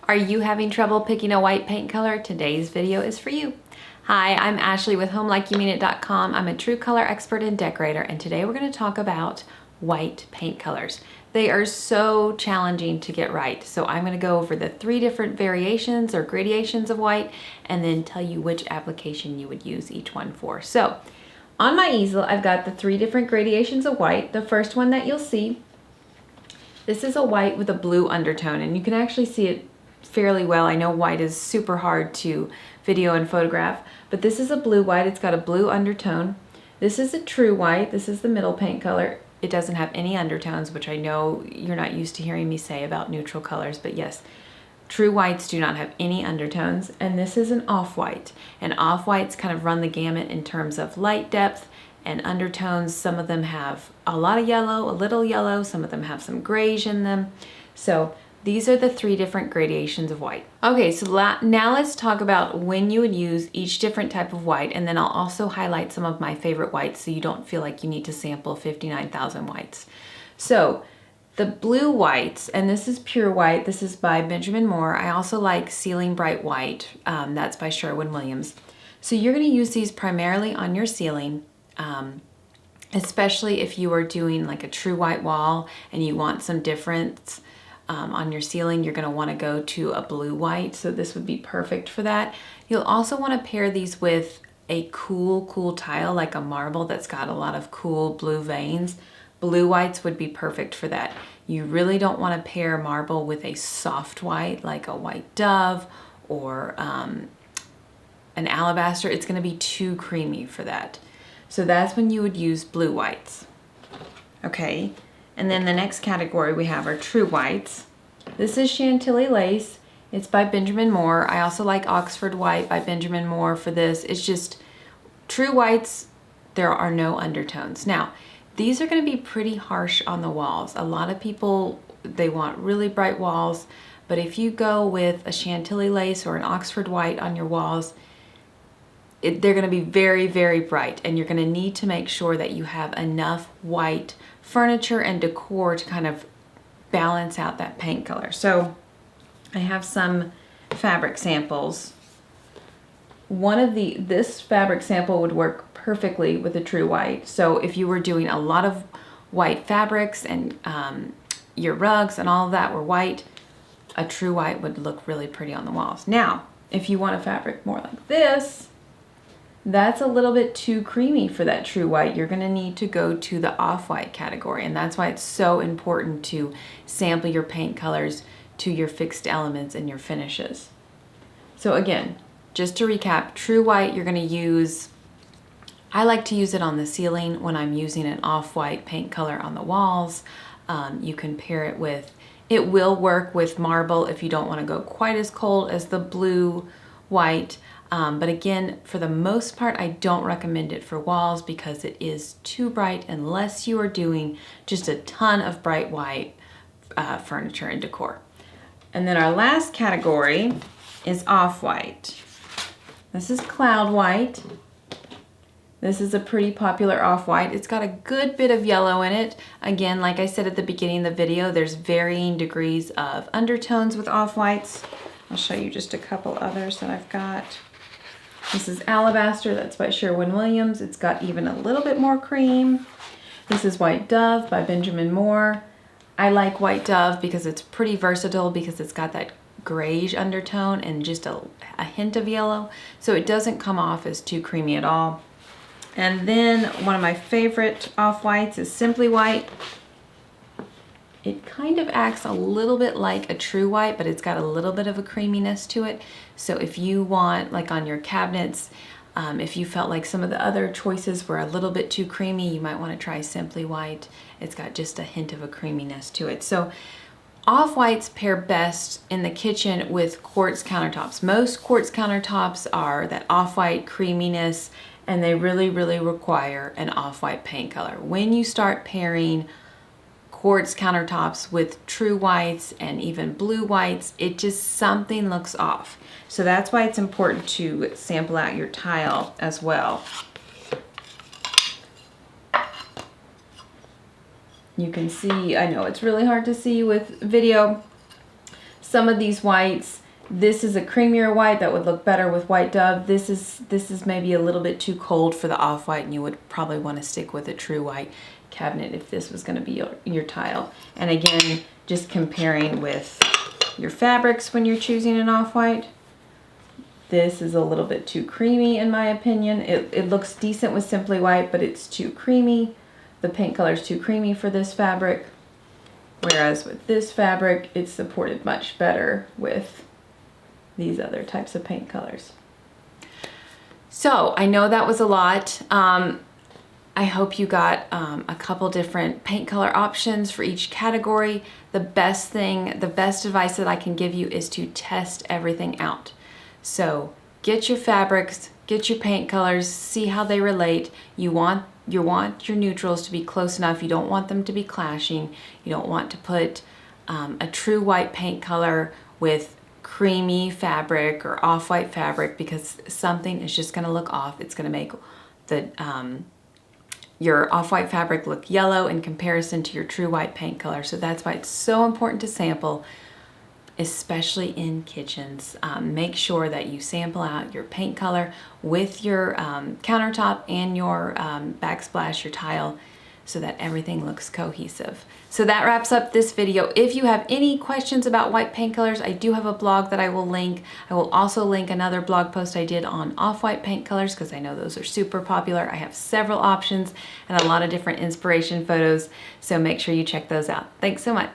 Are you having trouble picking a white paint color? Today's video is for you. Hi, I'm Ashley with HomeLikeYouMeanIt.com. I'm a true color expert and decorator, and today we're going to talk about white paint colors. They are so challenging to get right, so I'm going to go over the 3 different variations or gradations of white and then tell you which application you would use each one for. So on my easel, I've got the 3 different gradations of white. The first one that you'll see, this is a white with a blue undertone, and you can actually see it fairly well. I know white is super hard to video and photograph, but this is a blue white. It's got a blue undertone. This is a true white. This is the middle paint color. It doesn't have any undertones, which I know you're not used to hearing me say about neutral colors, but yes, true whites do not have any undertones. And this is an off-white. And off-whites kind of run the gamut in terms of light depth and undertones. Some of them have a lot of yellow, a little yellow. Some of them have some grays in them. So these are the 3 different gradations of white. Okay, so now let's talk about when you would use each different type of white, and then I'll also highlight some of my favorite whites so you don't feel like you need to sample 59,000 whites. So the blue whites, and this is pure white, this is by Benjamin Moore. I also like Ceiling Bright White, that's by Sherwin-Williams. So you're gonna use these primarily on your ceiling, especially if you are doing like a true white wall and you want some difference on your ceiling. You're going to want to go to a blue white, so this would be perfect for that. You'll also want to pair these with a cool tile like a marble that's got a lot of cool blue veins. Blue whites would be perfect for that. You really don't want to pair marble with a soft white like a white dove or an alabaster. It's going to be too creamy for that. So that's when you would use blue whites. Okay. And then the next category we have are true whites. This is Chantilly Lace. It's by Benjamin Moore. I also like Oxford White by Benjamin Moore for this. It's just true whites, there are no undertones. Now, these are going to be pretty harsh on the walls. A lot of people, they want really bright walls, but if you go with a Chantilly Lace or an Oxford White on your walls, they're going to be very bright, and you're going to need to make sure that you have enough white furniture and decor to kind of balance out that paint color. So I have some fabric samples. This fabric sample would work perfectly with a true white. So if you were doing a lot of white fabrics and your rugs and all of that were white, a true white would look really pretty on the walls. Now, if you want a fabric more like this, that's a little bit too creamy for that true white. You're gonna need to go to the off-white category, and that's why it's so important to sample your paint colors to your fixed elements and your finishes. So again, just to recap, true white you're gonna use, I like to use it on the ceiling when I'm using an off-white paint color on the walls. You can pair it with, it will work with marble if you don't wanna go quite as cold as the blue white. But again, for the most part, I don't recommend it for walls because it is too bright unless you are doing just a ton of bright white furniture and decor. And then our last category is off-white. This is cloud white. This is a pretty popular off-white. It's got a good bit of yellow in it. Again, like I said at the beginning of the video, there's varying degrees of undertones with off-whites. I'll show you just a couple others that I've got. This is Alabaster, that's by Sherwin-Williams. It's got even a little bit more cream. This is White Dove by Benjamin Moore. I like White Dove because it's pretty versatile because it's got that grayish undertone and just a hint of yellow. So it doesn't come off as too creamy at all. And then one of my favorite off-whites is Simply White. It kind of acts a little bit like a true white, but it's got a little bit of a creaminess to it. So if you want, like on your cabinets, if you felt like some of the other choices were a little bit too creamy, you might want to try Simply White. It's got just a hint of a creaminess to it. So off-whites pair best in the kitchen with quartz countertops. Most quartz countertops are that off-white creaminess, and they really require an off-white paint color. When you start pairing quartz countertops with true whites and even blue whites, it just, something looks off. So that's why it's important to sample out your tile as well. You can see, I know it's really hard to see with video. some of these whites, this is a creamier white that would look better with white dove. This is maybe a little bit too cold for the off-white, and you would probably want to stick with a true white cabinet if this was going to be your tile. And again, just comparing with your fabrics when you're choosing an off-white. This is a little bit too creamy in my opinion. It looks decent with Simply White, but it's too creamy. The paint color is too creamy for this fabric. Whereas with this fabric, it's supported much better with these other types of paint colors. So I know that was a lot. I hope you got a couple different paint color options for each category. The best advice that I can give you is to test everything out. So get your fabrics, get your paint colors, see how they relate. You want your neutrals to be close enough. You don't want them to be clashing. You don't want to put a true white paint color with creamy fabric or off-white fabric, because something is just going to look off. It's going to make your off-white fabric look yellow in comparison to your true white paint color. So that's why it's so important to sample, especially in kitchens. Make sure that you sample out your paint color with your countertop and your backsplash, your tile, so that everything looks cohesive. So that wraps up this video. If you have any questions about white paint colors, I do have a blog that I will link. I will also link another blog post I did on off-white paint colors, because I know those are super popular. I have several options and a lot of different inspiration photos, so make sure you check those out. Thanks so much.